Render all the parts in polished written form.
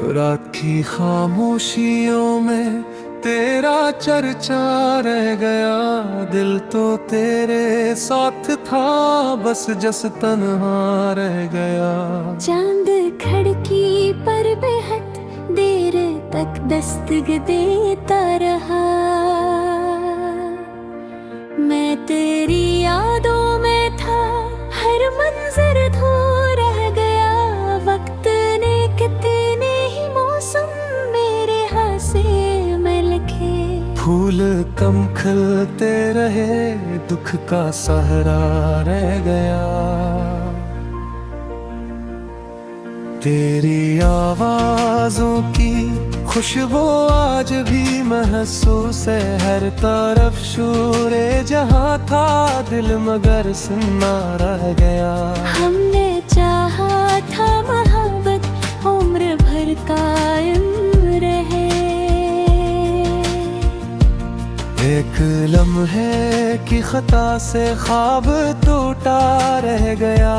रात की खामोशियों में तेरा चर्चा रह गया। दिल तो तेरे साथ था, बस जस तन्हा रह गया। चांद खिड़की पर बेहद देर तक दस्तक देता रहा। मैं तेरी यादों में था, हर मंजर धो रह गया। वक्त ने कितने ही मौसम मेरे हाथ से मैं लिखे। फूल कम खिलते रहे, दुख का सहारा रह गया। तेरी आवाजों की खुशबू आज भी महसूस है। हर तरफ शोरे जहां था, दिल मगर सुनना रह गया। हमने चाहा था मोहब्बत उम्र भर कायम रहे। एक लम्हे की खता से ख्वाब टूटा रह गया।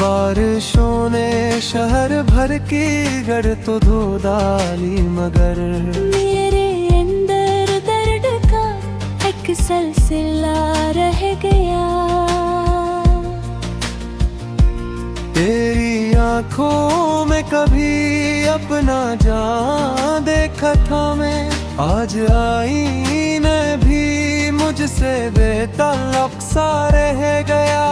बारिशों ने शहर भर की गढ़ तो धो डाली, मगर मेरे अंदर दर्द का एक सिलसिला रह गया। तेरी आंखों में कभी अपना जान देखा था मैं। आज आईने भी मुझसे बेताल्लुक सा रह गया।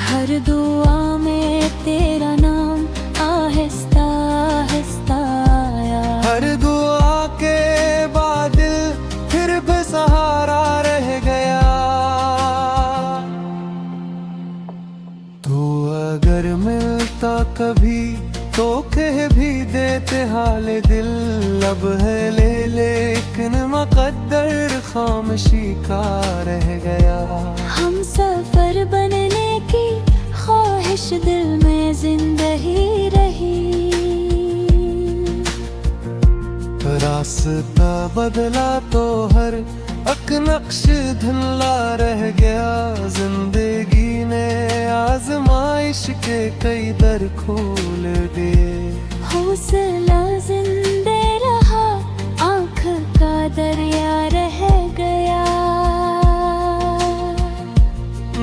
हर दुआ में तेरा नाम आहिस्ता आहिस्ता आया। हर दुआ के बाद फिर बेसहारा रह गया। तू अगर मिलता कभी तो कह भी देते हाल दिल। अब है ले लेकिन मुकद्दर खामोशी का रह गया। हम सफर बनने की ख्वाहिश दिल में जिंदगी रही। रास्ता बदला तो हर एक नक्श धुंधला रह गया। जिंदगी ने आजमाइश के कई दर खोल दिए। हौसला जिंदे रहा, आँख का दरिया रह गया।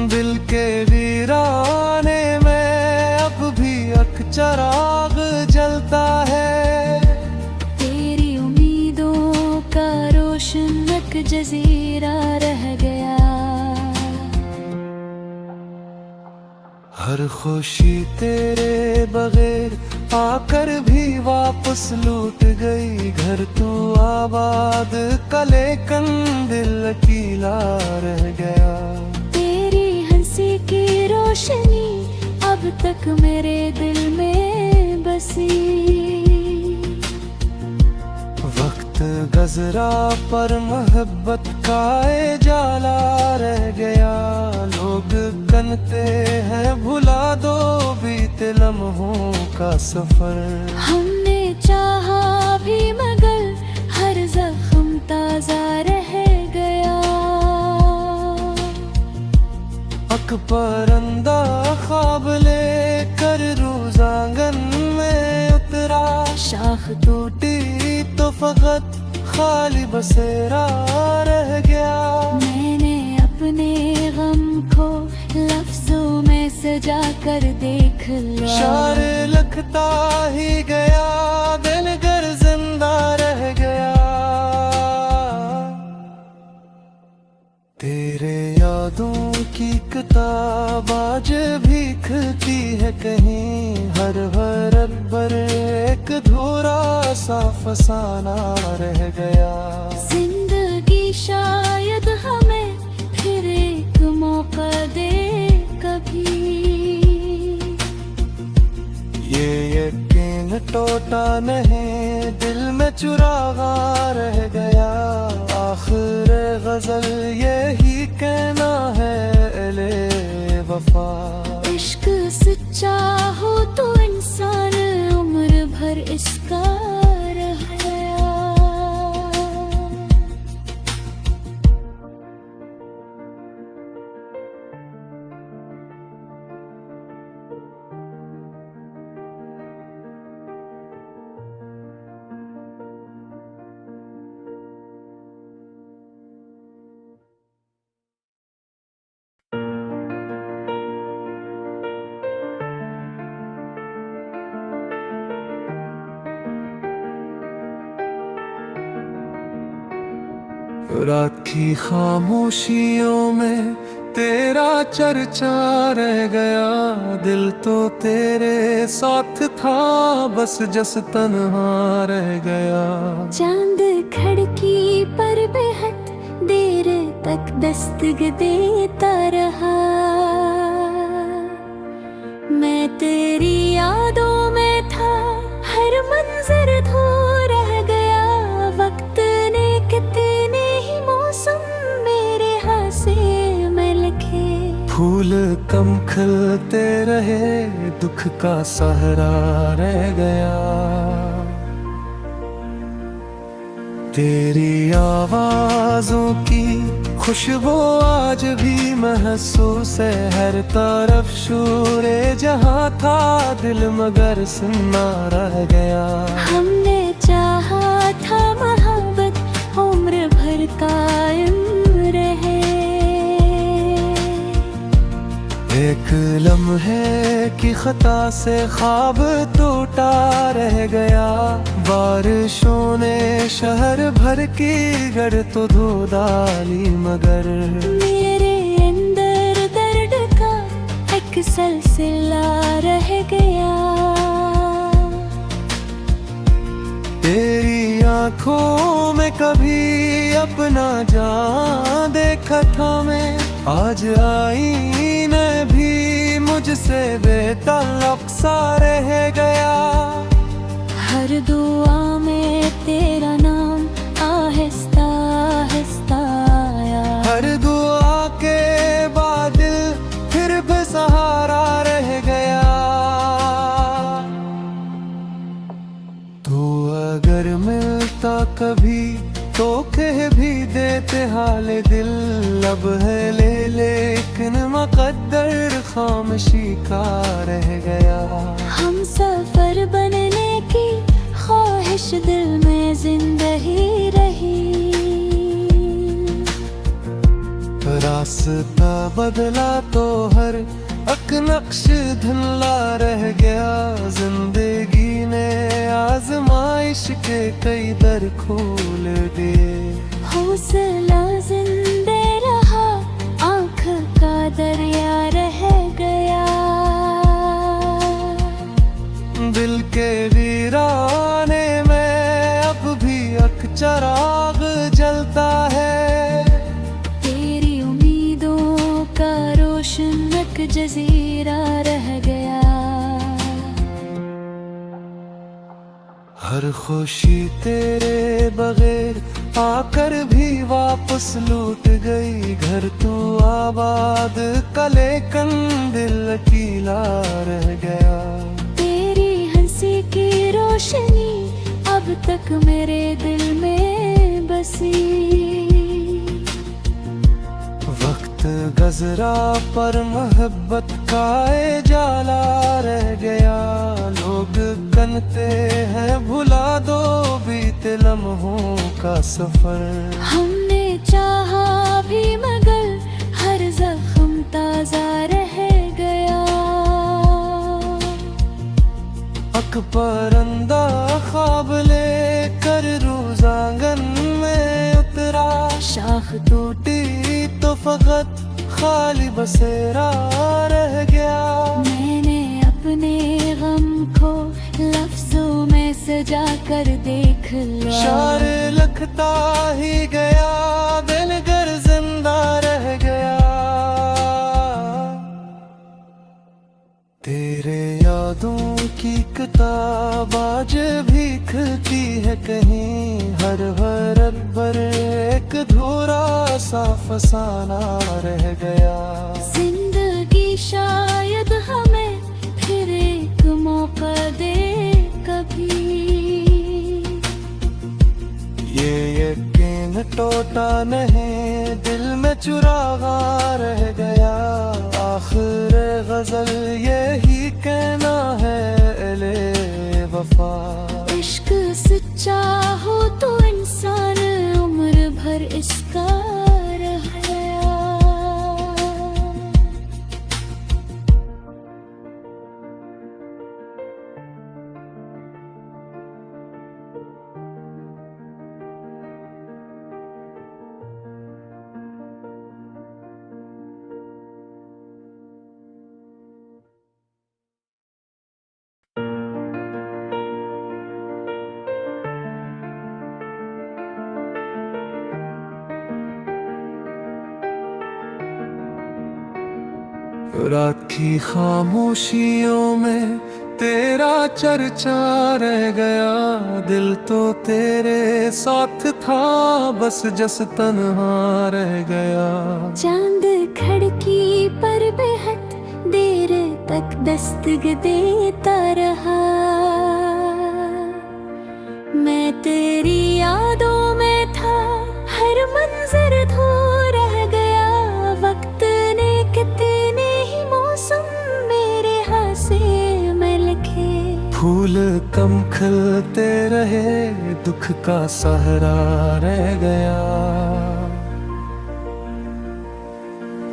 दिल के वीराने में अब भी एक चिराग जलता है। तेरी उम्मीदों का रोशन एक जजीरा रह गया। हर खुशी तेरे बगैर आकर भी वापस लूट गई। घर तू आबाद का लेकिन दिल अकेला रह गया। तेरी हंसी की रोशनी अब तक मेरे दिल में बसी। वक्त गुजरा पर मोहब्बत का जाला रह गया। लोग कहते हैं भुला दो बीते लम्हों का सफर। हमने चाहा भी मगर हर जख्म ताजा रह गया। अक परंदा ख्वाब लेकर रोज़ांगन में उतरा। शाख टूटी तो फकत खाली बसेरा रह गया। मैंने अपने गम को लफ्जों में सजा कर देख लिया। शार लिखता ही गया, दिल गर जिंदा रह गया। तेरे यादों की किताब आज भी खुलती है कहीं। हर पर एक धूरा सा फसाना रह गया। जिंदगी शायद हमें फिर एक मौका दे कभी। ये यकीन टूटा नहीं, दिल में चुरागा रह गया। आखिर गजल यही कहना है एले वफा। इश्क सच्चा हो तो इंसान उम्र भर इसका रह गया। रात की खामोशियों में तेरा चर्चा रह गया, दिल तो तेरे साथ था, बस जस तन्हा रह गया। चांद खिड़की पर बेहद देर तक दस्तक देता रहा, मैं तेरी यादों में था, हर मंजर धो रह गया। वक्त ने कितने ही मौसम मेरे हाथ से में लिखे, फूल कम खिलते रहे, दुख का सहरा रह गया। तेरी आवाजों की खुशबू आज भी महसूस है, हर तरफ शोरे जहां था, दिल मगर सुनना रह गया। हमने चाहा था मोहब्बत उम्र भर कायम रहे, एक लम्हे की खता से ख्वाब टूटा रह गया। बारिशों ने शहर भर की गढ़ तो धो डाली, मगर मेरे अंदर दर्द का एक सिलसिला रह गया। तेरी आंखों में कभी अपना जान देखा था मैं, आज आईने भी मुझसे बेताल्लुक सा रह गया। हर दुआ में तेरा नाम आहिस्ता आहिस्ता आया, हर दुआ के बाद फिर भी सहारा रह गया। तू अगर मिलता कभी तो कह भी देते हाल दिल, अब है ले लेकिन मुकद्दर खामोशी का रह गया। हम सफर बनने की ख्वाहिश दिल में जिंदगी रही, रास्ता बदला तो हर एक नक्श धुंधला रह गया। जिंदगी ने आजमाइश के कई दर खोल दिए, हौसला जिंदे रहा, आँख का दरिया रह गया। दिल के वीराने में अब भी एक चिराग जलता है, तेरी उम्मीदों का रोशन एक जजीरा रह गया। हर खुशी तेरे बगैर आकर भी वापस लूट गई, घर तू आबाद का लेकिन दिल अकेला रह गया। तेरी हंसी की रोशनी अब तक मेरे दिल में बसी, वक्त गजरा पर मोहब्बत का जाला रह गया। लोग कहते हैं भुला दो बीते लम्हों का सफर, हमने चाहा भी मगर हर जख्म ताजा रह गया। अक परंदा ख्वाब लेकर रोज आंगन में उतरा, शाख टूटी तो फकत खाली बसेरा रह गया। मैंने अपने गम को लफ्जों में सजा कर देख लिया, शार लखता ही गया, दिल गर जिंदा रह गया। तेरे यादों की किताब आज भी खुलती है कहीं, हर हरफ पर एक धूरा सा फसाना रह गया। जिंदगी शायद हमें फिर एक मौका दे कभी, ये यकीन टूटा नहीं, दिल में चुरागा रह गया। आखिर गजल यही कहना है एले वफा, इश्क सच्चा हो तो इंसान उम्र भर इसका रह गया। रात की खामोशियों में तेरा चर्चा रह गया, दिल तो तेरे साथ था, बस जस तन्हा रह गया। चांद खिड़की पर बेहद देर तक दस्तक देता रहा, मैं तेरी यादों में था, हर मंजर धो रह गया। वक्त ने कितने ही मौसम मेरे हाथ से में लिखे, फूल कम खिलते रहे, दुख का सहारा रह गया।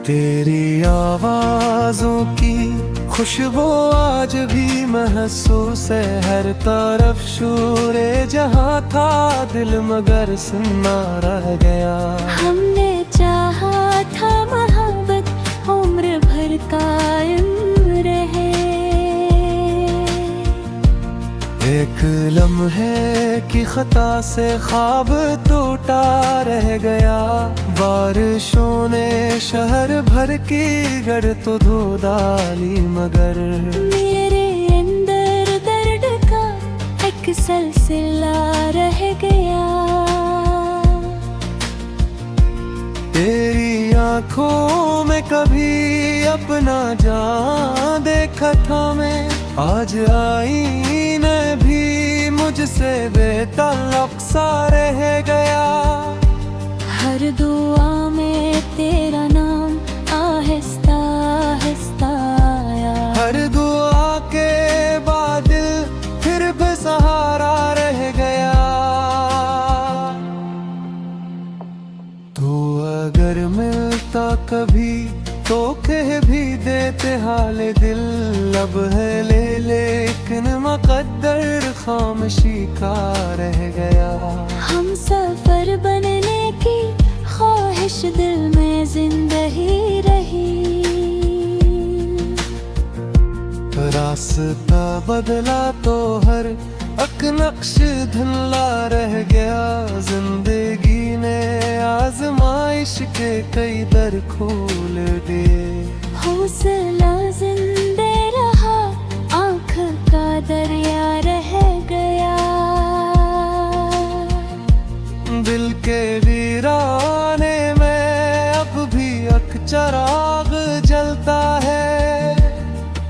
तेरी आवाजों की खुशबू आज भी महसूस है, हर तरफ शोरे जहां था, दिल मगर सुनना रह गया। हमने चाहा था मोहब्बत उम्र भर कायम रहे, एक लम्हे की खता से ख्वाब टूटा रह गया। बारिशों ने शहर भर की गढ़ तो धो डाली, मगर मेरे अंदर दर्द का एक सिलसिला रह गया। तेरी आंखों में कभी अपना जान देखा था मैं, आज आईने भी मुझसे बेताल्लुक सा रह गया। हर दुआ में तेरा नाम आहिस्ता आहिस्ता आया, हर दुआ के बाद फिर बेसहारा रह गया। तो अगर मिलता कभी तो कह भी देते हाल दिल, अब है ले लेकिन मुकद्दर खामोशी का रह गया। हम सफर बनने की ख्वाहिश दिल में जिंदगी रही, रास्ता बदला तो हर एक नक्श धुंधला रह गया। जिंदगी ने आजमाइश के कई दर खोल दिए, हौसला जिंदे रहा, आँख का दरिया रह गया। दिल के वीराने में अब भी एक चिराग जलता है,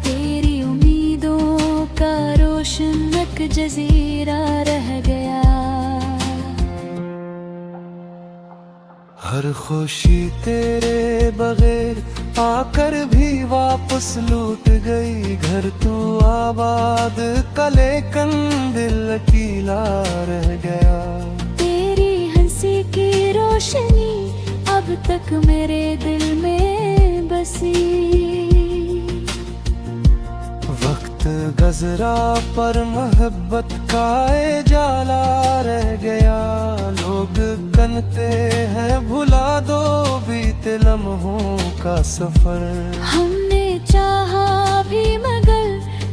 तेरी उम्मीदों का रोशन एक जजीरा रह गया। हर खुशी तेरे बगैर आकर भी वापस लूट गई, घर तू आबाद का लेकिन दिल अकेला रह गया। तेरी हंसी की रोशनी अब तक मेरे दिल में बसी, वक्त गुजरा पर मोहब्बत का जाला रह गया। लोग कहते हैं भुला दो बीते लम्हों का सफर, हमने चाहा भी मगर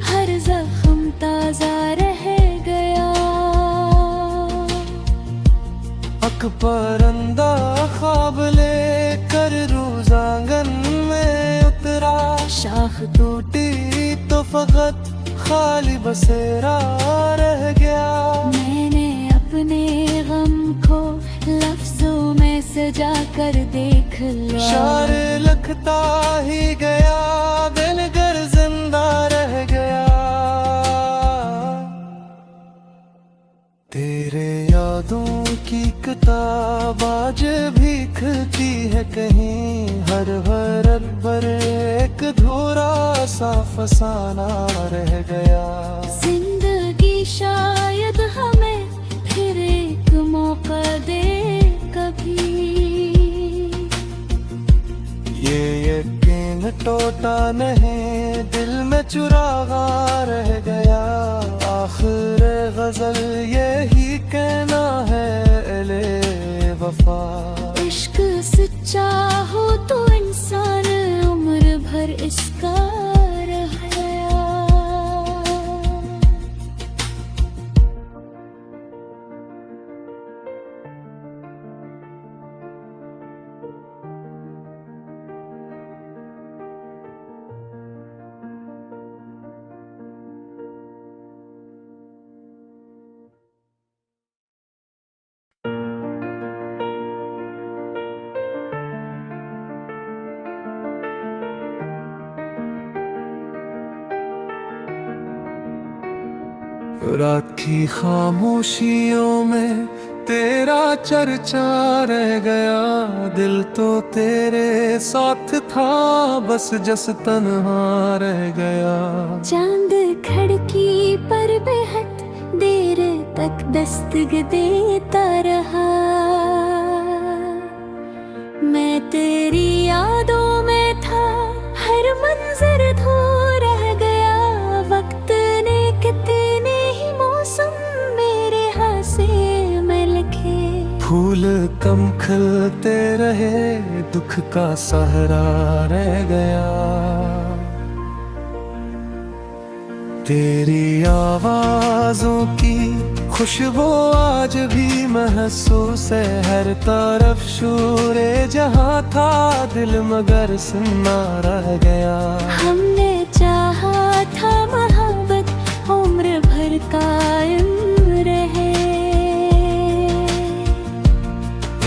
हर जख्म ताजा रह गया। अक परंदा ख्वाब लेकर रोज आंगन में उतरा, शाख टूटी तो फकत खाली बसेरा रह गया। मैंने अपने गम को लफ्जों में सजा कर देख लिया, शार लखता ही गया, दिल गर जिंदा रह गया। तेरे यादों की किताब आज भी खुलती है कहीं, हर हरत पर एक धूरा सा फसाना रह गया। जिंदगी शायद हमें फिर एक मौका दे कभी, ये यकीन टूटा नहीं, दिल में चुरागा रह गया। आखिर गजल यही कहना है एले वफा, इश्क सच्चा हो तो इंसान उम्र भर इसका रह गया। रात की खामोशियों में तेरा चर्चा रह गया, दिल तो तेरे साथ था, बस जस तन्हा रह गया। चांद खिड़की पर बेहद देर तक दस्तक देता रहा, मैं तेरी यादों में था, हर मंजर धो रह गया। वक्त ने कितने ही मौसम मेरे हाथ से में लिखे, फूल कम खिलते रहे, दुख का सहरा रह गया। तेरी आवाजों की खुशबू आज भी महसूस है, हर तरफ शोरे जहां था, दिल मगर सुनना रह गया। हमने चाहा था मोहब्बत उम्र भर कायम रहे,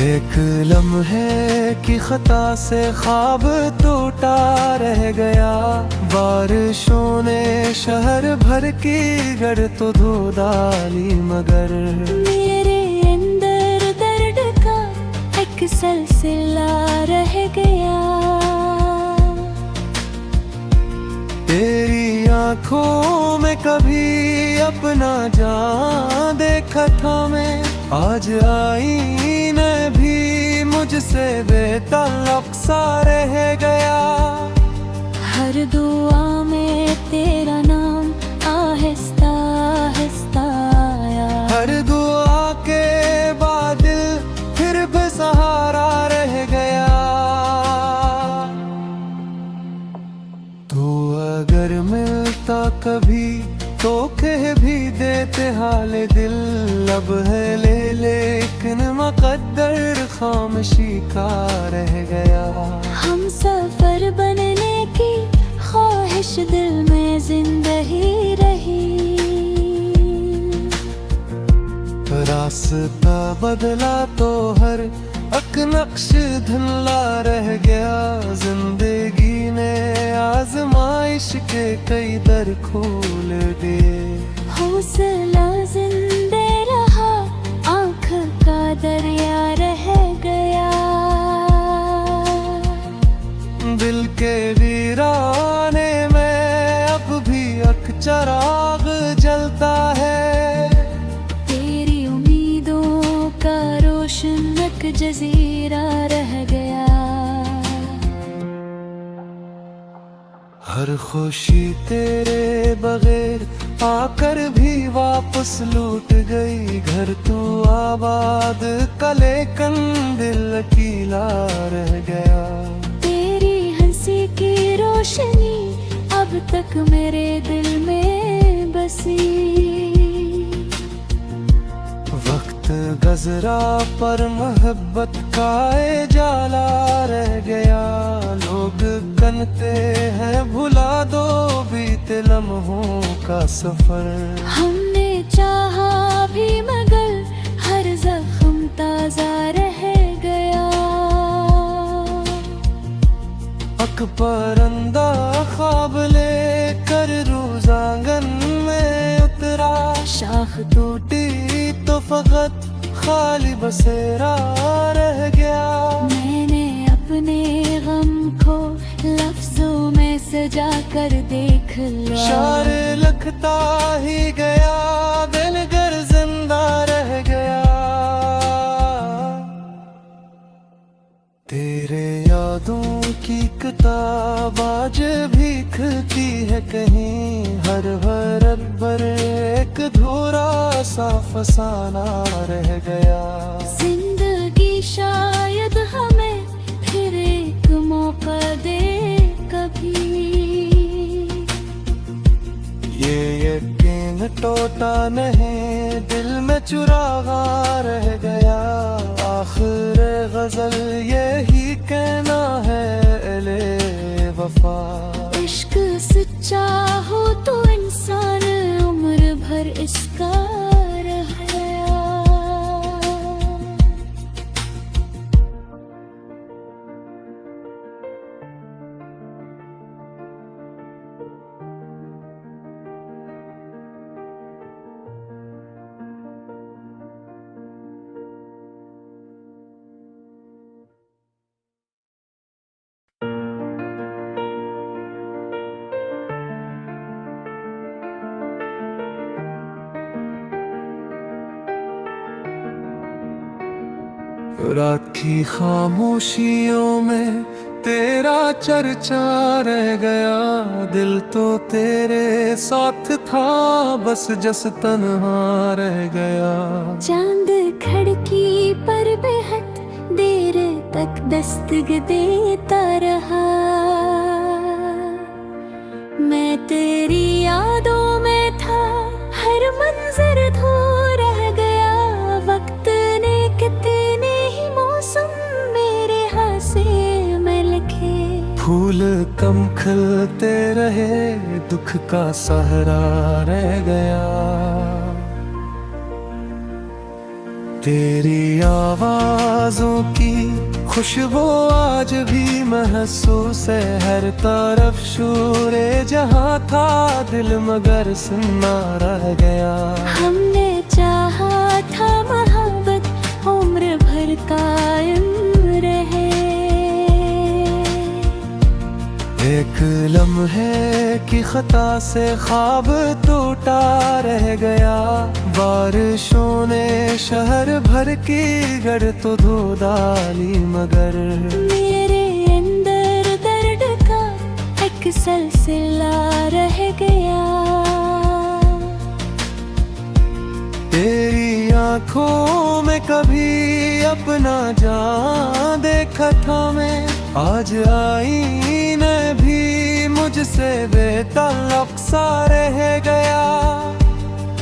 एक लम्हे की खता से ख्वाब टूटा रह गया। बारिशों ने शहर भर की गढ़ तो धो डाली, मगर मेरे अंदर दर्द का एक सिलसिला रह गया। तेरी आंखों में कभी अपना जान देखा था मैं, आज आईने भी मुझसे बेताल्लुक सा रह गया। हर दुआ में तेरा नाम आहिस्ता आहिस्ता आया, हर दुआ के बाद फिर भी सहारा रह गया। तो अगर मिलता कभी तो कह भी देते हाल दिल, अब है ले लेकिन मुकद्दर खामोशी का रह गया। हम सफर बनने की ख्वाहिश दिल में जिंदगी रही, रास्ता बदला तो हर एक नक्श धुंधला रह गया। जिंदगी ने आजमाइश के कई दर खोल दिए, हौसला जिंदे रहा, आँख का दरिया रह गया। दिल के वीराने में अब भी एक चिराग जलता है, तेरी उम्मीदों का रोशन एक जजीरा रह गया। हर खुशी तेरे बगैर आकर भी वापस लूट गई, घर तू आबाद का लेकिन दिल अकेला रह गया। तेरी हंसी की रोशनी अब तक मेरे दिल में बसी, वक्त गजरा पर मोहब्बत का जाला रह गया। लोग कहते हैं भुला दो बीते लम्हों का सफर, हमने चाहा भी मगर हर जख्म ताजा रह गया। अक परंदा ख्वाब लेकर रोजांगन में उतरा, शाख टूटी तो फकत खाली बसेरा रह गया। मैंने अपने गम को लफ्जों में सजा कर देख लिया, शार लिखता ही गया, दिल गर जिंदा रह गया। तेरे यादों की किताब आज भी खुलती है कहीं, हर हरफ पर एक धूरा सा फसाना रह गया। जिंदगी शायद हमें फिर एक मौका दे कभी, ये यकीन टूटा नहीं, दिल में चुरागा रह गया। आखिर गजल यही कहना है एले वफा, इश्क सच्चा हो तो इंसान उम्र भर इसका रह गया। रात की खामोशियों में तेरा चर्चा रह गया, दिल तो तेरे साथ था, बस जस तन्हा रह गया। चांद खिड़की पर बेहद देर तक दस्तक देता रहा, मैं तेरी यादों में था, हर मंजर धो रह गया। वक्त ने कितने ही मौसम मेरे हाथ से में लिखे, फूल कम खिलते रहे, दुख का सहारा रह गया। तेरी आवाजों की खुशबू आज भी महसूस है, हर तरफ शोरे जहां था, दिल मगर सुनना रह गया। हमने चाहा था मोहब्बत उम्र भर कायम रहे, एक लम्हे की खता से ख्वाब टूटा रह गया। बारिशों ने शहर भर की गढ़ तो धो डाली, मगर मेरे अंदर दर्द का एक सिलसिला रह गया। तेरी आंखों में कभी अपना जान देखा था मैं, आज आईने भी मुझसे बेताल्लुक सा रह गया।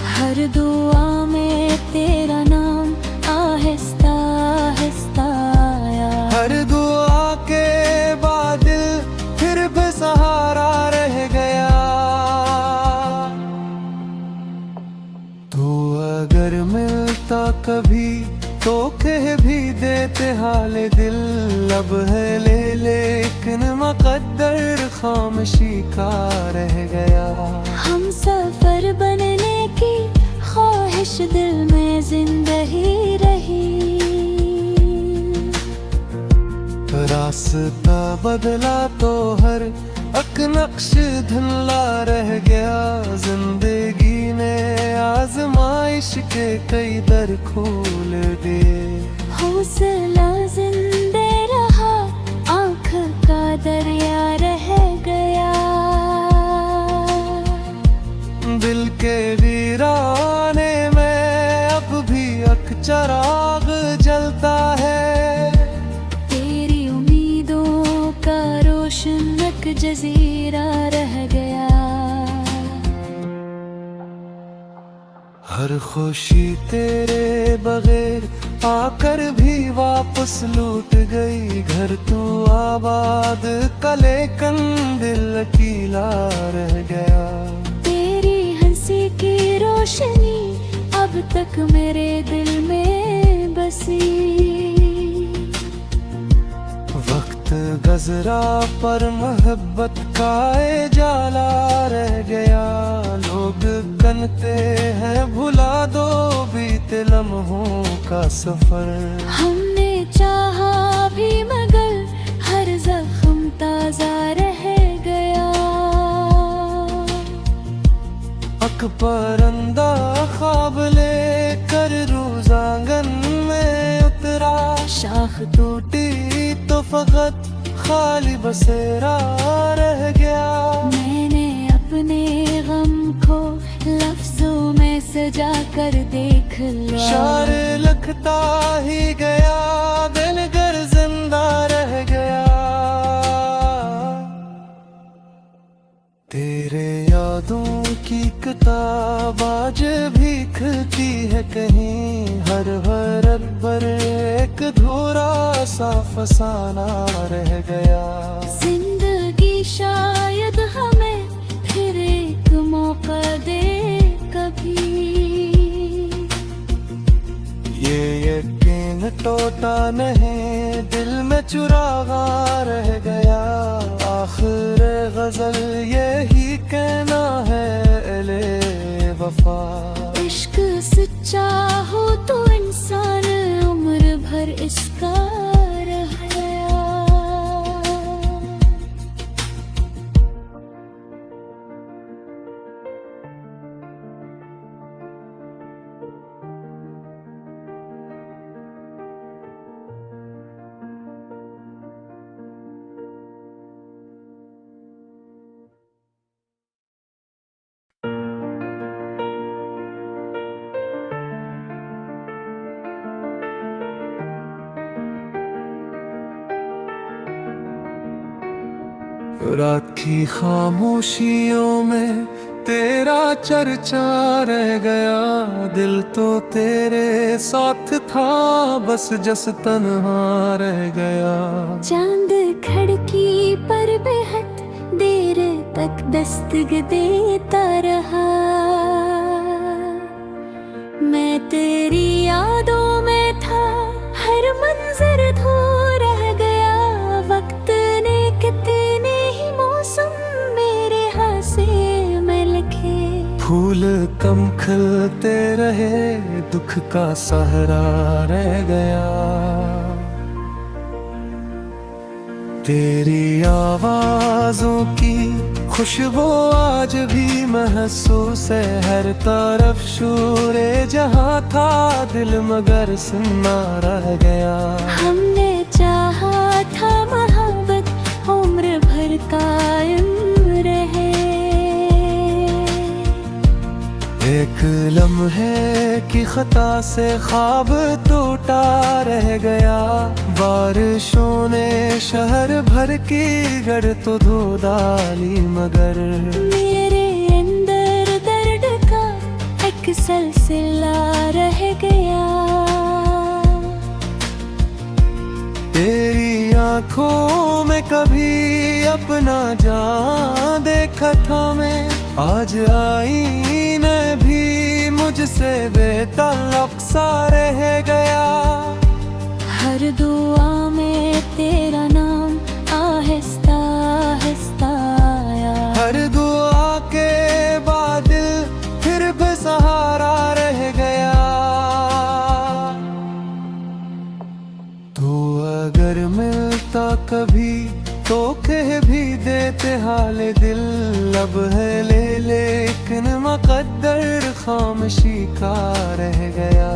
हर दुआ में तेरा नाम आहिस्ता आहिस्ता आया, हर दुआ के बाद दिल फिर बेसहारा रह गया। तो अगर मिलता कभी तो कह भी देते हाल दिल, अब है ले लेकिन मुकद्दर खामोशी का रह गया। हम सफर बनने की ख्वाहिश दिल में जिंदगी रही, रास्ता बदला तो हर एक नक्श धुंधला रह गया। जिंदगी ने आजमाइश के कई दर खोल दिए, हौसला जिंदे रहा, आँख का दरिया रह गया। दिल के वीराने में अब भी एक चिराग जलता है, तेरी उम्मीदों का रोशन एक जजीरा रह गया। हर खुशी तेरे बगैर आकर भी वापस लूट गई, घर तू आबाद कले दिल अकेला रह गया। तेरी हंसी की रोशनी अब तक मेरे दिल में बसी, वक्त गजरा पर मोहब्बत का जाला रह गया। लोग कहते हैं भुला दो बीते लम्हों का सफर, हमने चाहा भी मगर हर जख्म ताजा रह गया। अक परंदा ख्वाब लेकर रोज आंगन में उतरा, शाख टूटी तो फकत खाली बसेरा रह गया। मैंने अपने गम को लफ्जों में सजा कर देख लिया, शार लखता ही गया, दिल गर जिंदा रह गया। तेरे यादों की किताब आज भी खुलती है कहीं, हर हरफ पर एक धूरा सा फसाना रह गया। जिंदगी शायद हमें फिर एक मौका दे कभी, ये यकीन टूटा नहीं, दिल में चुरागा रह गया। आखिर गजल यही कहना है एले वफा, इश्क सच्चा हो तो इंसान उम्र भर इसका रह गया। रात की खामोशियों में तेरा चर्चा रह गया, दिल तो तेरे साथ था, बस जस तन्हा रह गया। चांद खिड़की पर बेहद देर तक दस्तक देता रहा, मैं तेरी यादों में था, हर मंजर धो रह गया। वक्त ने कितने ही मौसम मेरे हाथ से मैं लिखे, फूल कम खिलते रहे, दुख का सहारा रह गया। तेरी आवाजों की खुशबू आज भी महसूस है, हर तरफ शोरे जहां था, दिल मगर सुनना रह गया। हमने चाहा था मोहब्बत उम्र भर कायम रहे, एक लम्हे की खता से ख्वाब टूटा रह गया। बारिशों ने शहर भर की गढ़ तो धो डाली, मगर मेरे अंदर दर्द का एक सिलसिला रह गया। तेरी आंखों में कभी अपना जान देखा था मैं, आज आईने भी मुझसे बेताल्लुक सा रह गया। हर दुआ में तेरा नाम आहिस्ता आहिस्ता आया, हर दुआ के बाद फिर बेसहारा रह गया। तू अगर मिलता कभी तो कह भी देते हाल दिल, अब है ले लेकिन मुकद्दर खामोशी का रह गया।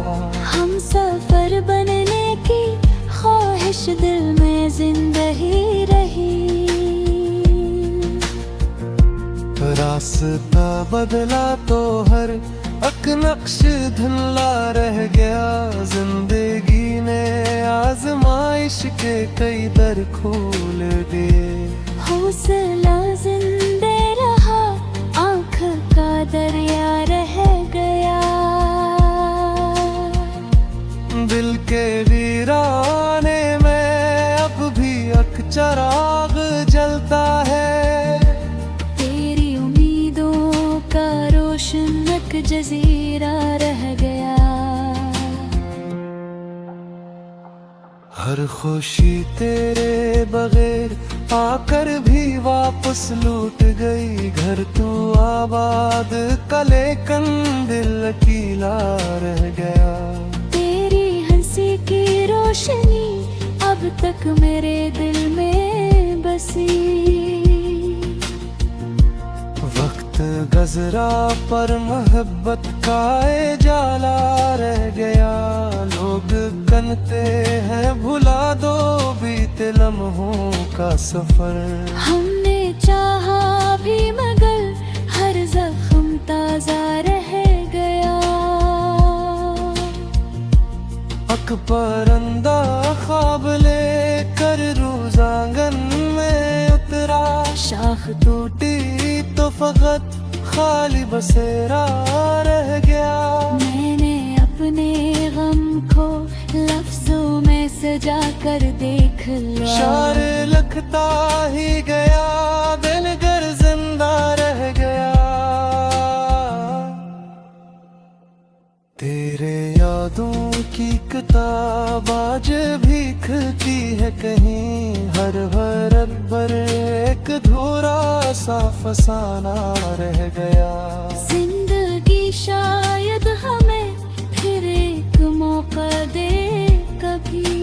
हम सफर बनने की ख्वाहिश दिल में जिंदगी रही, रास्ता बदला तो हर एक नक्श धुंधला रह गया। जिंदगी ने आजमाइश के कई दर खोल दिए, हौसला जिंदे रहा, आँख का दरिया रह गया। दिल के वीराने में अब भी एक चिराग जलता है, तेरी उम्मीदों का रोशन एक जजीरा रह गया। हर खुशी तेरे बगैर आकर भी वापस लूट गई, घर तू आबाद का लेकिन दिल अकेला रह गया। तेरी हंसी की रोशनी अब तक मेरे दिल में बसी, वक्त गजरा पर मोहब्बत का जाला रह गया। लोग कहते हैं भुला दो बीते लम्हों का सफर, हमने चाहा भी मगर हर जख्म ताजा रह गया। अक परंदा ख्वाब लेकर रोज़ांगन में उतरा, शाख टूटी तो फकत खाली बसेरा रह गया। मैंने अपने गम को लफ्जों में सजा कर देख लिया, शार लिखता ही गया, दिल गर जिंदा रह गया। तेरे यादों की किताब आज भी खुलती है कहीं, हर हरफ पर एक धूरा सा फसाना रह गया। जिंदगी शायद हमें फिर एक मौका दे कभी,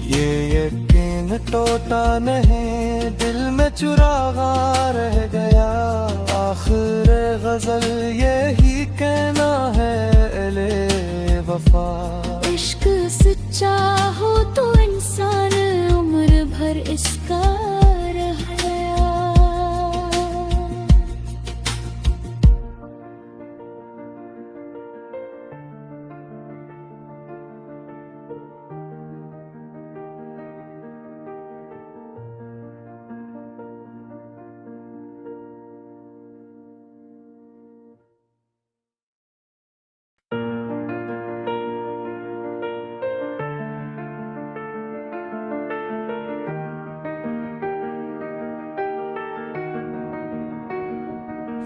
ये यकीन टूटा नहीं, दिल में चुरागा रह गया। आखिर गजल यही कहना है एले वफा, इश्क सच्चा हो तो इंसान उम्र भर इसका रह गया।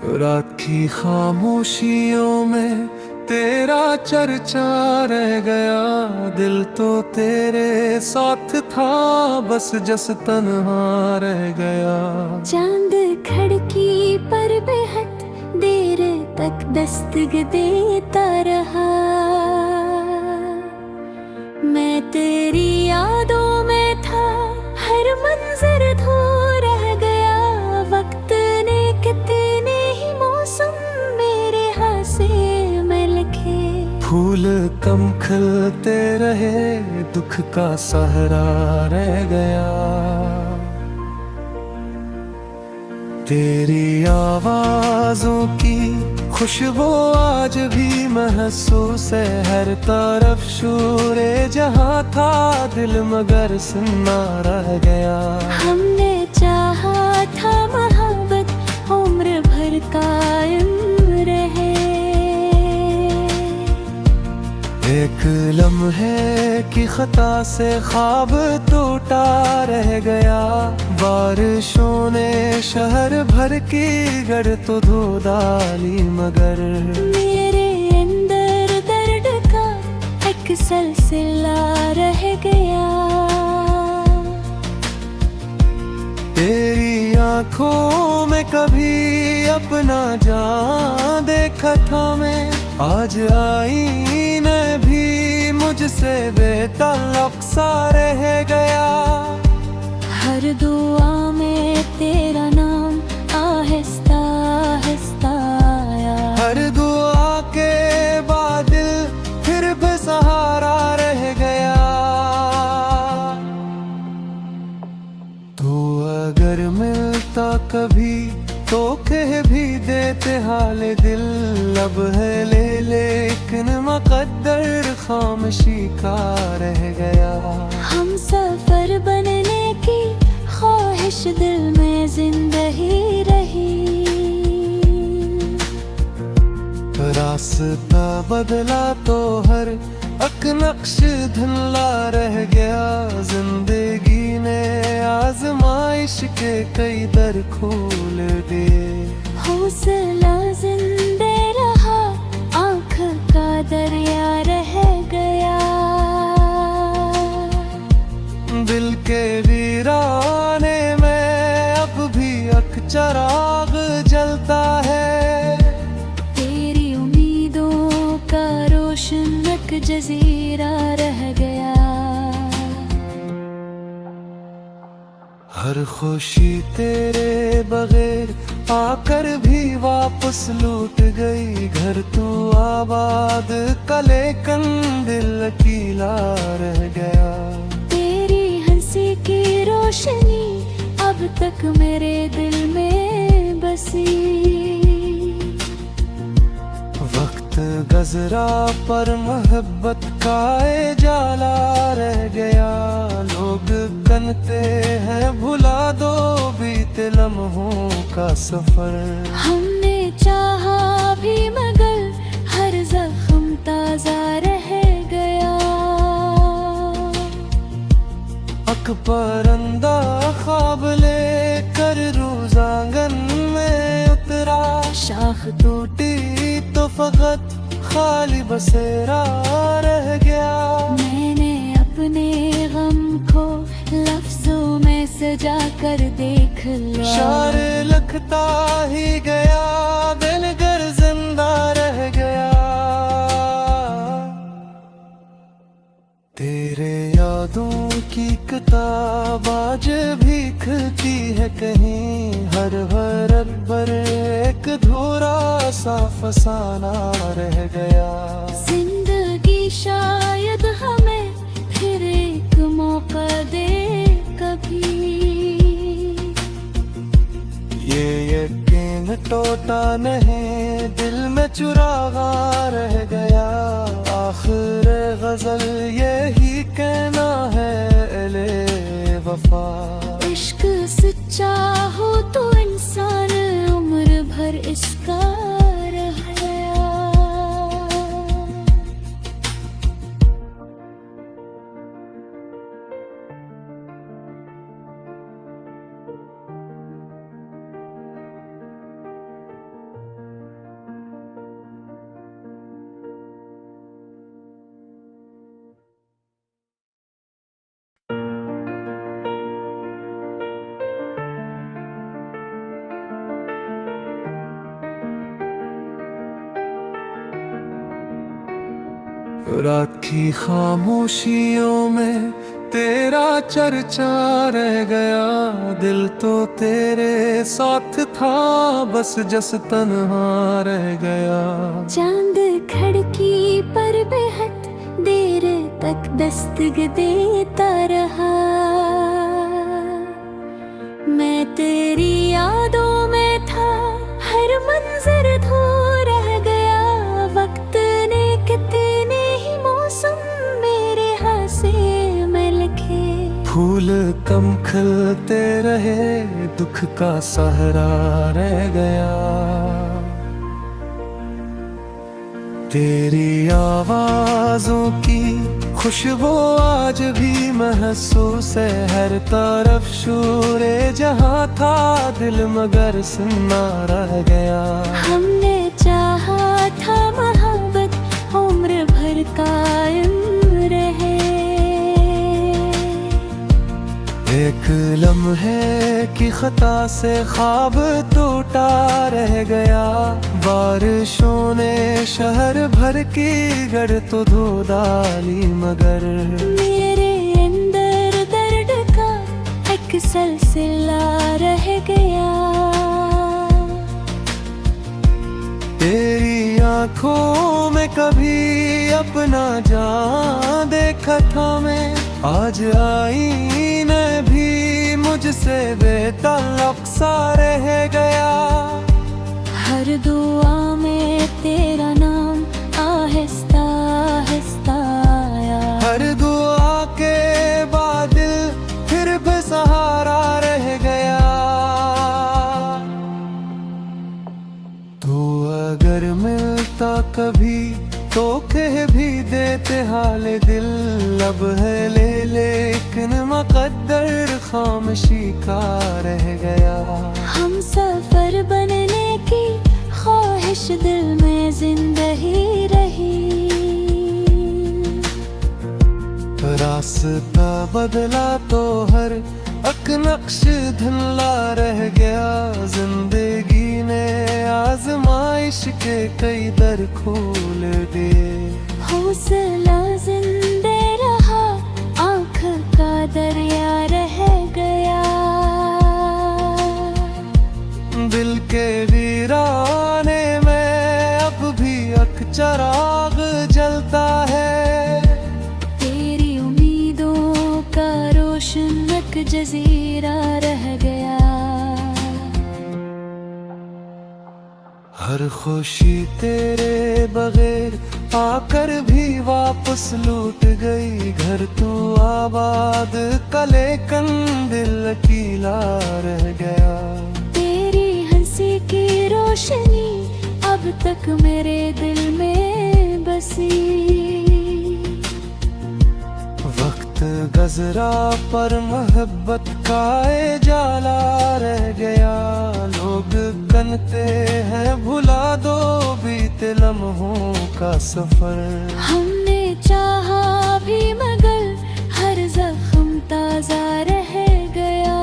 रात की खामोशियों में तेरा चर्चा रह गया, दिल तो तेरे साथ था, बस जस तन्हा रह गया। चांद खिड़की पर बेहद देर तक दस्तक देता रहा, मैं तेरी यादों में था, हर मंजर धो रह गया। वक्त ने कितने ही मौसम मेरे हाथ से में लिखे, फूल कम खिलते रहे, दुख का सहरा रह गया। तेरी आवाजों की खुशबू आज भी महसूस है, हर तरफ शोरे जहां था, दिल मगर सुनना रह गया। हमने चाहा था मोहब्बत उम्र भर कायम रहे, एक लम्हे की खता से ख्वाब टूटा रह गया। बारिशों ने शहर भर की गढ़ तो धो डाली, मगर मेरे अंदर दर्द का एक सिलसिला रह गया। तेरी आंखों में कभी अपना जान देखा था मैं, आज आईने भी मुझसे बेताल्लुक सा रह गया। हर दुआ में तेरा नाम आहिस्ता आहिस्ता आया, हर दुआ के बाद फिर भी सहारा रह गया। तो अगर मिलता कभी तो कह भी देते हाल दिल, अब है ले लेकिन मुकद्दर खामोशी का रह गया। हम सफर बनने की ख्वाहिश दिल में जिंदगी रही, रास्ता बदला तो हर एक नक्श धुंधला रह गया। जिंदगी ने आजमाइश के कई दर खोल दिए, हौसला जिंदे रहा, आँख का दरिया रह गया। दिल के वीराने में अब भी एक चिराग जलता है, तेरी उम्मीदों का रोशन एक जजीरा रह गया। हर खुशी तेरे बगैर आकर भी वापस लूट गई, घर तू आबाद का लेकिन दिल अकेला रह गया। तेरी हंसी की रोशनी अब तक मेरे दिल में बसी, वक्त गजरा पर मोहब्बत का जाला रह गया। लोग कहते हैं भुला दो बीते लम्हों का सफर, हमने चाहा भी मगर हर जख्म ताजा रह गया। अक परंदा ख्वाब लेकर रोज आंगन में उतरा, शाख टूटी तो फकत खाली बसेरा रह गया। मैंने अपने गम को लफ्जों में सजा कर देख लिया, शार लखता ही गया, दिल गर जिंदा रह गया। तेरे यादों की किताब आज भी खुलती है कहीं, हर हरफ पर एक धूरा सा फसाना रह गया। जिंदगी शायद हमें फिर एक मौका दे कभी, ये यकीन टूटा नहीं, दिल में चुरागा रह गया। आखिर गजल यही कहना है एले वफा, इश्क सच्चा हो तो इंसान उम्र भर इसका रह गया। रात की खामोशियों में तेरा चर्चा रह गया, दिल तो तेरे साथ था, बस जस तन्हा रह गया। चांद खिड़की पर बेहद देर तक दस्तक देता रहा, मैं तेरी यादों में था, हर मंजर धो रह गया। वक्त ने कितने ही मौसम मेरे हाथ से में लिखे, फूल कम खिलते रहे, दुख का सहारा रह गया। तेरी आवाजों की खुशबू आज भी महसूस है, हर तरफ शोरे जहां था, दिल मगर सुनना रह गया। हमने चाहा था मोहब्बत उम्र भर कायम रहे, एक लम्हे की खता से ख्वाब टूटा रह गया। बारिशों ने शहर भर की गढ़ तो धो डाली, मगर मेरे अंदर दर्द का एक सिलसिला रह गया। तेरी आंखों में कभी अपना जान देखा था मैं, आज आईने भी मुझसे बेताल्लुक सा रह गया। हर दुआ में तेरा नाम आहिस्ता आहिस्ता आया, हर दुआ के बाद दिल फिर बेसहारा रह गया। तो अगर मिलता कभी तो कह भी देते हाल दिल, अब है ले लेकिन मुकद्दर खामोशी का रह गया। हम सफर बनने की ख्वाहिश दिल में जिंदगी रही, रास्ता बदला तो हर एक नक्श धुंधला रह गया। जिंदगी ने आजमाइश के कई दर खोल दिए, हौसला जिंदे रहा, आँख का दरिया रह गया। दिल के वीराने में अब भी एक चिराग जलता है, तेरी उम्मीदों का रोशन एक जजीरा रह गया। हर खुशी तेरे बगैर आकर भी वापस लूट गई, घर तू आबाद कले दिल अकेला रह गया। तेरी हंसी की रोशनी अब तक मेरे दिल में बसी, वक्त गजरा पर मोहब्बत का जाला रह गया। लोग कहते हैं भुला दो बीते लम्हों का सफर, हमने चाहा भी मगर हर जख्म ताजा रह गया।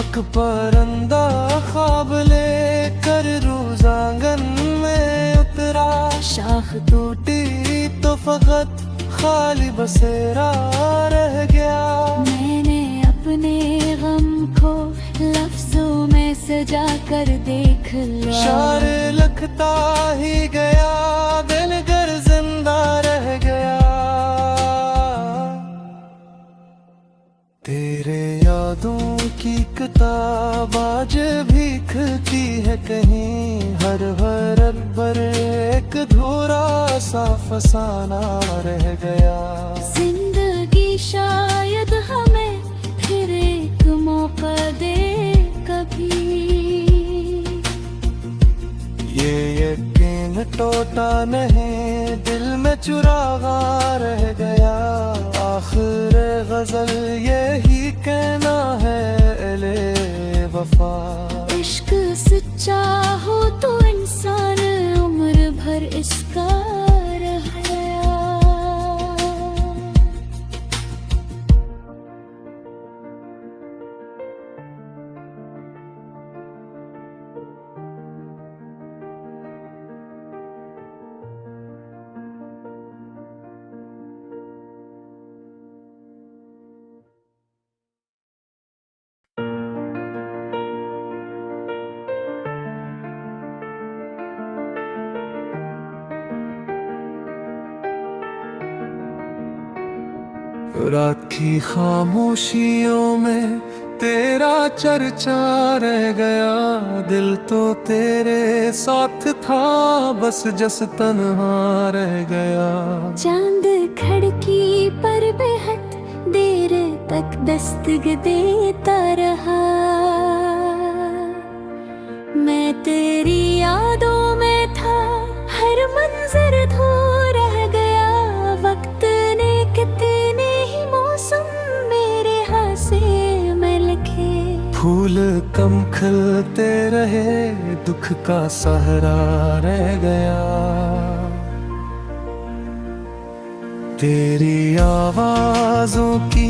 अक परंदा ख्वाब लेकर रोज आंगन में उतरा, शाख टूटी तो फकत खाली बसेरा रह गया। मैंने अपने गम को लफ्जों में सजा कर देख लिया, शार लखता ही गया, दिल गर जिंदा रह गया। तेरे यादों की किताब आज भी खुलती है कहीं, हर हरफ पर एक धूरा सा फसाना रह गया। जिंदगी शायद हमें फिर एक मौका दे कभी, ये यकीन टूटा नहीं, दिल में चुरागा रह गया। आखिर गजल यही कहना है एले वफा, इश्क सच्चा हो तो इंसान उम्र भर इसका रह गया। रात की खामोशियों में तेरा चर्चा रह गया, दिल तो तेरे साथ था, बस जस तन्हा रह गया। चांद खिड़की पर बेहद देर तक दस्तक देता रहा, मैं तेरी यादों में था, हर मंजर धो रह गया। वक्त ने कितने ही मौसम मेरे हाथ से मिल के, फूल कम खिलते रहे, दुख का सहरा रह गया। तेरी आवाजों की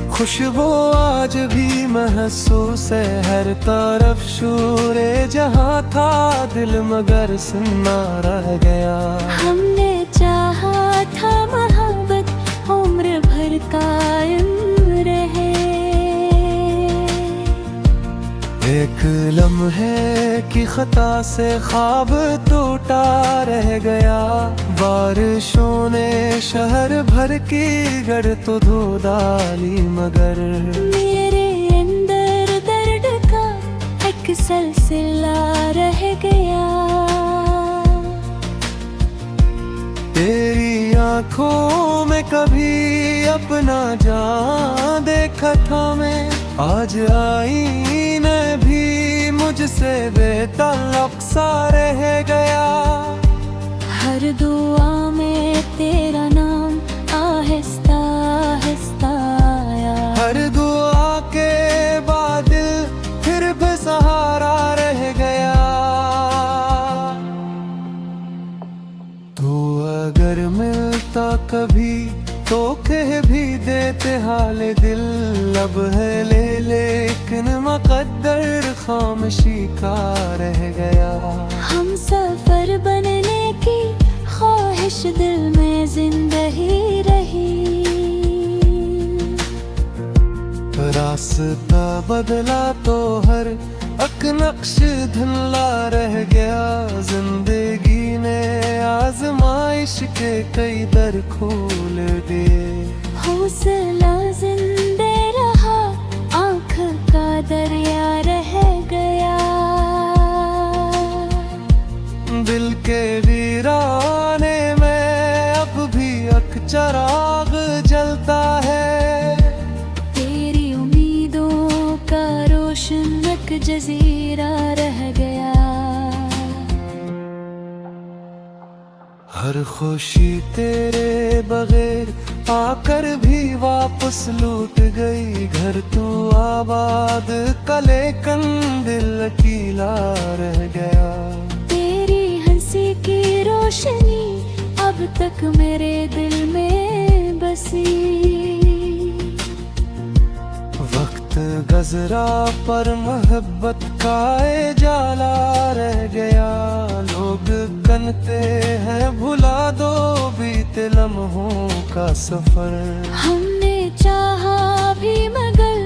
खुशबू आज भी महसूस है, हर तरफ शोरे जहां था, दिल मगर सुनना रह गया। हमने चाहा था मोहब्बत उम्र भर कायम रहे, एक लम्हे की खता से ख्वाब टूटा रह गया। बारिशों ने शहर भर की गढ़ तो धो डाली, मगर मेरे अंदर दर्द का एक सिलसिला रह गया। तेरी आंखों में कभी अपना जान देखा था मैं, आज आईने भी मुझसे बेताल्लुक सा रह गया। हर दुआ में तेरा नाम आहिस्ता आहिस्ता आया, हर दुआ के बाद फिर भी सहारा रह गया। तू अगर मिलता कभी तो कह भी देते हाल दिल, अब है ले लेकिन मुकद्दर खामोशी का रह गया। हम सफर बनने की ख्वाहिश दिल में जिंदगी रही, रास्ता बदला तो हर एक नक्श धुंधला रह गया। जिंदगी ने आजमाइश के कई दर खोल दिए, हौसला जिंदे रहा, आँख का दरिया रह गया। दिल के वीराने में अब भी एक चिराग जलता है, तेरी उम्मीदों का रोशन एक जजीरा रह गया। हर खुशी तेरे बगैर आकर भी वापस लूट गई, घर तू आबाद का लेकिन दिल अकेला रह गया। तेरी हंसी की रोशनी अब तक मेरे दिल में बसी, वक्त गजरा पर मोहब्बत का जाला रह गया। लोग कनते हैं भुला दो बीते लम्हों का सफर, हमने चाहा भी मगर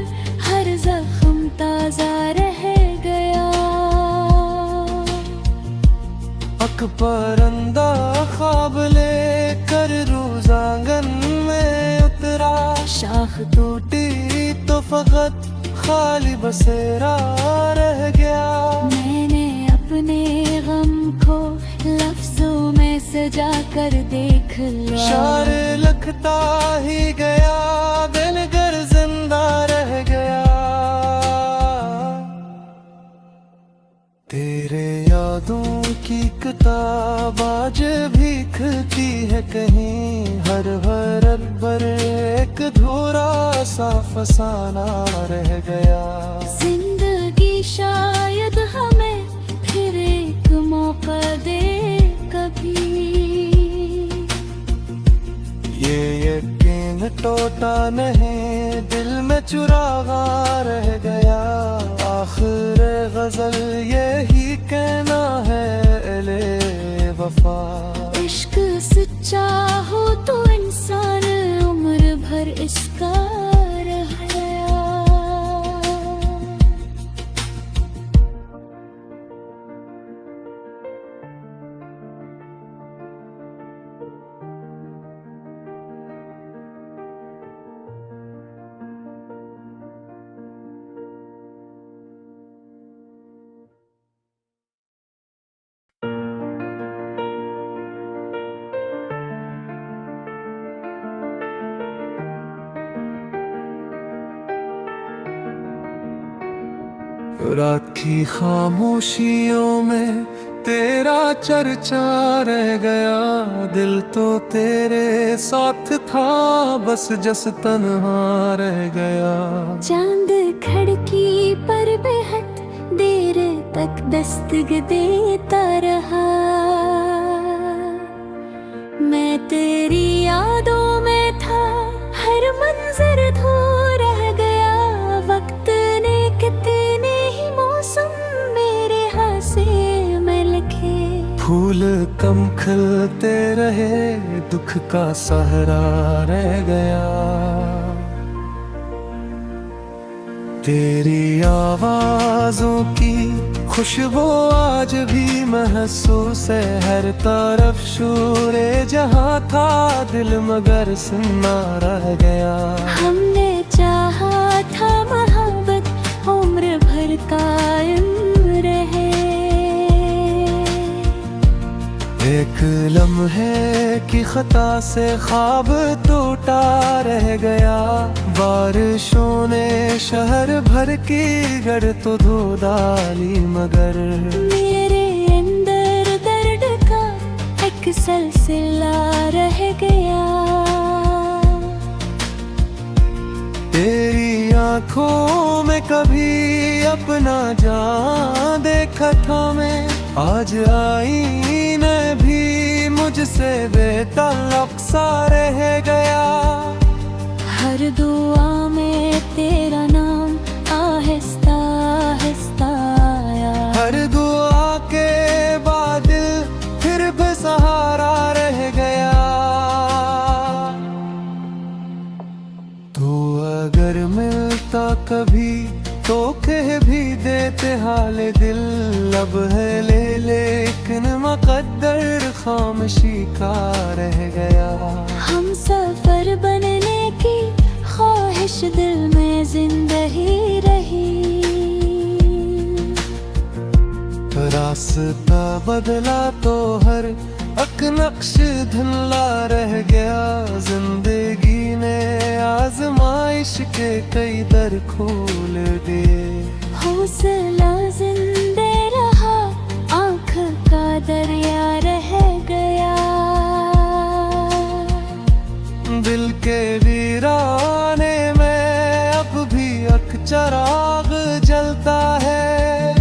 हर जख्म ताजा रह गया। अक परंदा ख्वाब लेकर रोजांगन में उतरा, शाख टूटी तो फकत खाली बसेरा रह गया। मैंने अपने गम को लफ्जों में सजा कर देख लिया, शार लिखता ही गया, दिल गर जिंदा रह गया। तेरे यादों की किताब आज भी खुलती है कहीं, हर हरफ पर एक धूरा सा फसाना रह गया। जिंदगी शायद हमें फिर एक मौका दे कभी, ये यकीन टूटा नहीं, दिल में चुरागा रह गया। आखिर गजल यही कहना है एले वफा, इश्क सच्चा हो तो इंसान उम्र भर इसका रह गया। रात की खामोशियों में तेरा चर्चा रह गया, दिल तो तेरे साथ था, बस जस तन्हा रह गया। चांद खिड़की पर बेहद देर तक दस्तक देता रहा, मैं तेरी यादों में था, हर मंजर धो रह गया। वक्त ने कितने ही मौसम मेरे हाथ से में लिखे, फूल कम खिलते रहे, दुख का सहारा रह गया। तेरी आवाजों की खुशबू आज भी महसूस है, हर तरफ शोरे जहां था, दिल मगर सुनना रह गया। हमने चाहा था मोहब्बत उम्र भर कायम रहे, एक लम्हे की खता से ख्वाब टूटा रह गया। बारिशों ने शहर भर की गढ़ तो धो डाली, मगर मेरे अंदर दर्द का एक सिलसिला रह गया। तेरी आंखों में कभी अपना जान देखा था मैं, आज आईने भी मुझसे बेताल्लुक सा रह गया। हर दुआ में तेरा नाम आहिस्ता आहिस्ता आया, हर दुआ के बाद फिर बेसहारा रह गया। तो अगर मिलता कभी तो कह भी देते हाल दिल, अब है ले लेकिन मुकद्दर खामोशी का रह गया। हम सफर बनने की ख्वाहिश दिल में जिंदगी रही, रास्ता बदला तो हर एक नक्श धुंधला रह गया। जिंदगी ने आजमाइश के कई दर खोल दिए, हौसला जिंदे रहा, आँख का दरिया रह गया। दिल के वीराने में अब भी एक चिराग जलता है,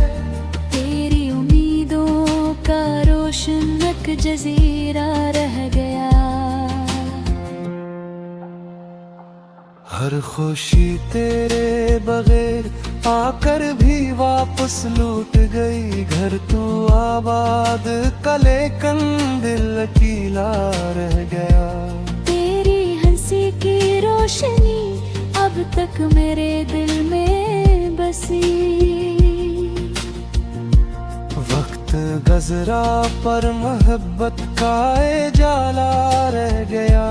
तेरी उम्मीदों का रोशन एक जजीरा रह गया। हर खुशी तेरे बगैर आकर भी वापस लूट गई, घर तू आबाद कले दिल अकेला रह गया। तेरी हंसी की रोशनी अब तक मेरे दिल में बसी, वक्त गजरा पर मोहब्बत का जाला रह गया।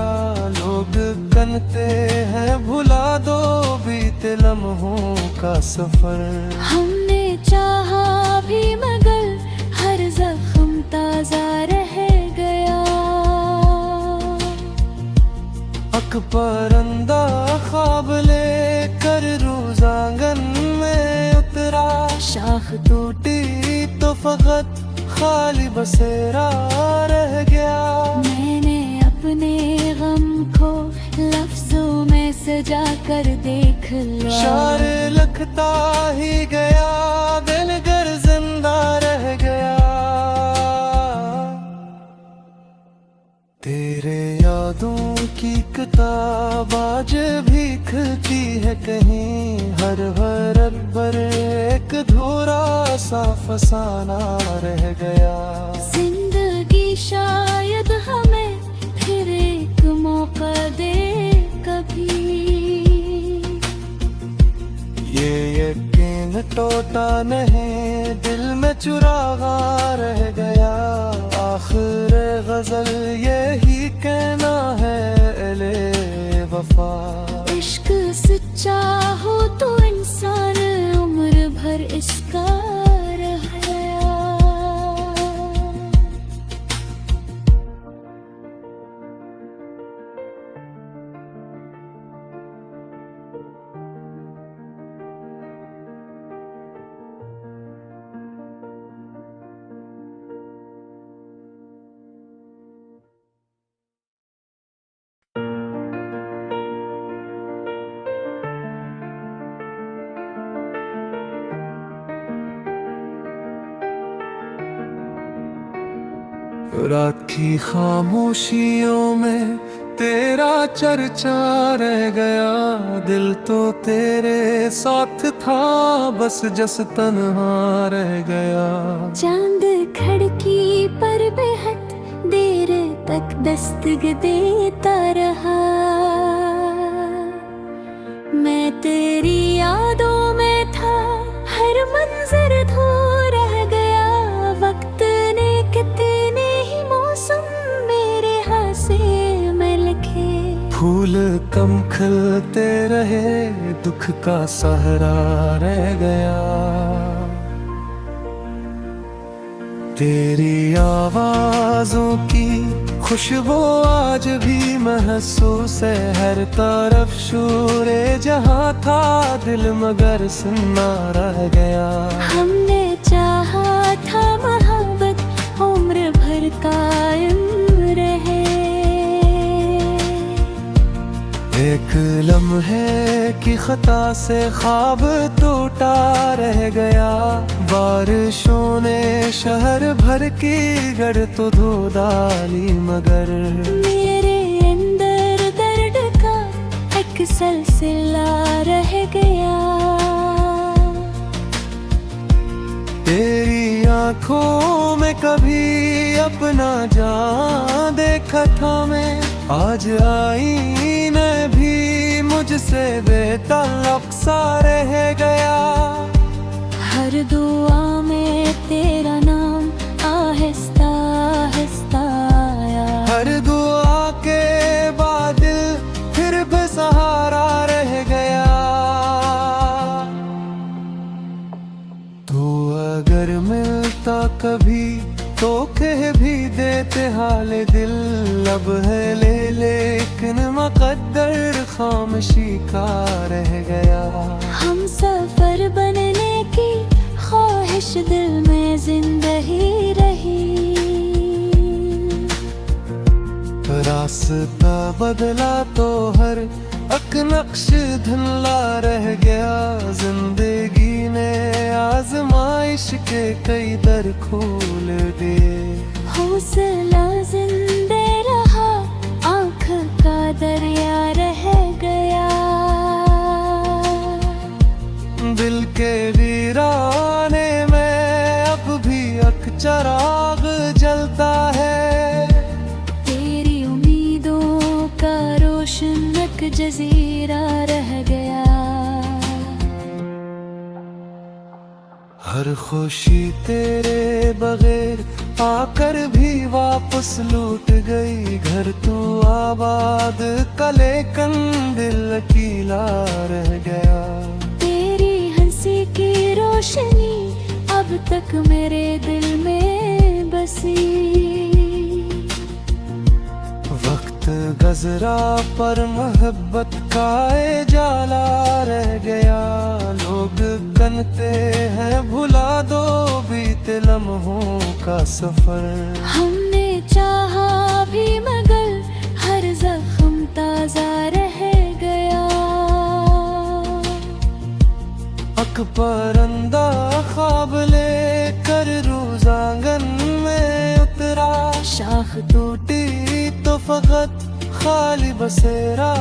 लोग कहते हैं भुला दो बीते लम्हों का सफर, हमने चाहा भी मगर हर जख्म ताजा रह गया। अक परंदा ख्वाब लेकर रोज आंगन में उतरा, शाख टूटी तो फकत खाली बसेरा रह गया। मैंने अपने गम को लफ्जों में सजा कर देख लिया, शार लखता ही गया, दिल गर जिंदा रह गया। तेरे यादों की किताब आज भी खुलती है कहीं, हर पर एक धूरा सा फसाना रह गया। जिंदगी शायद हमें फिर एक मौका दे कभी, ये यकीन टूटा नहीं, दिल में चुरागा रह गया। आखिर गजल यही कहना है एले वफा, इश्क सच्चा हो तो इंसान उम्र भर इसका रह गया। रात की खामोशियों में तेरा चर्चा रह गया, दिल तो तेरे साथ था, बस जस तन्हा रह गया। चांद खिड़की पर बेहद देर तक दस्तक देता रहा, मैं तेरी यादों में था, हर मंजर दूर रह गया। वक्त ने कितने ही मौसम मेरे हाथ से मिल के, फूल कम खिलते रहे, दुख का सहारा रह गया। तेरी आवाज़ों की खुशबू आज भी महसूस है, हर तरफ शोरे जहाँ था, दिल मगर सुनना रह गया। हमने चाहा था मोहब्बत उम्र भर कायम रहे, एक लम्हे की खता से ख्वाब टूटा रह गया। बारिशों ने शहर भर की गढ़ तो धो डाली, मगर मेरे अंदर दर्द का एक सिलसिला रह गया। तेरी आंखों में कभी अपना जान देखा था मैं, आज आईने भी मुझसे बेताल्लुक सा रह गया। हर दुआ में तेरा नाम आहिस्ता आहिस्ता आया, हर दुआ के बाद फिर बेसहारा रह गया। तू अगर मिलता कभी तो कह भी देते हाल दिल, अब है ले लेकिन मुकद्दर खामोशी का रह गया। हम सफर बनने की ख्वाहिश दिल में जिंदगी रही, रास्ता बदला तो हर एक नक्श धुंधला रह गया। जिंदगी ने आजमाइश के कई दर खोल दिए, हौसला जिंदे रहा, आँख का दरिया रह गया। दिल के वीराने में अब भी एक चिराग जलता है, तेरी उम्मीदों का रोशन एक जजीरा रह गया। हर खुशी तेरे बगैर आकर भी वापस लूट गई, घर तू आबाद का लेकिन दिल अकेला रह गया। तेरी हंसी की रोशनी अब तक मेरे दिल में बसी, वक्त गुजरा पर मोहब्बत का जाला रह गया। लोग कहते हैं भुला दो बीते लम्हों का सफर, हमने चाहा भी मगर हर जख्म ताजा रह गया। अक परंदा ख्वाब लेकर रोज़ांगन में उतरा, शाख टूटी तो फकत खाली बसेरा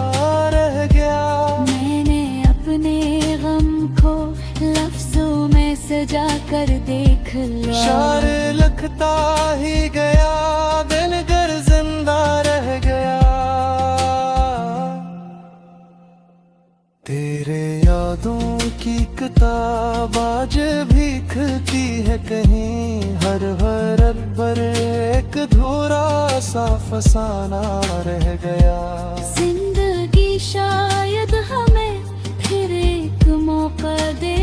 रह गया। मैंने अपने गम को लफ्जों में सजा कर देख लिया, शार लिखता ही गया, दिल गर जिंदा रह गया। तेरे यादों की किताब आज भी खुलती है कहीं, हर हरफ पर एक धूरा सा फसाना रह गया। जिंदगी शायद हमें फिर एक मौका दे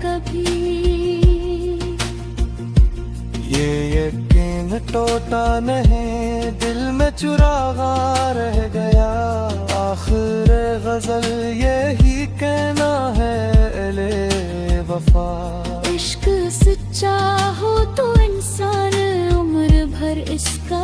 कभी, ये यकीन टूटा नहीं, दिल में चुरागा रह गया। आखिर गजल यही कहना है एले वफा, इश्क सच्चा हो तो इंसान उम्र भर इसका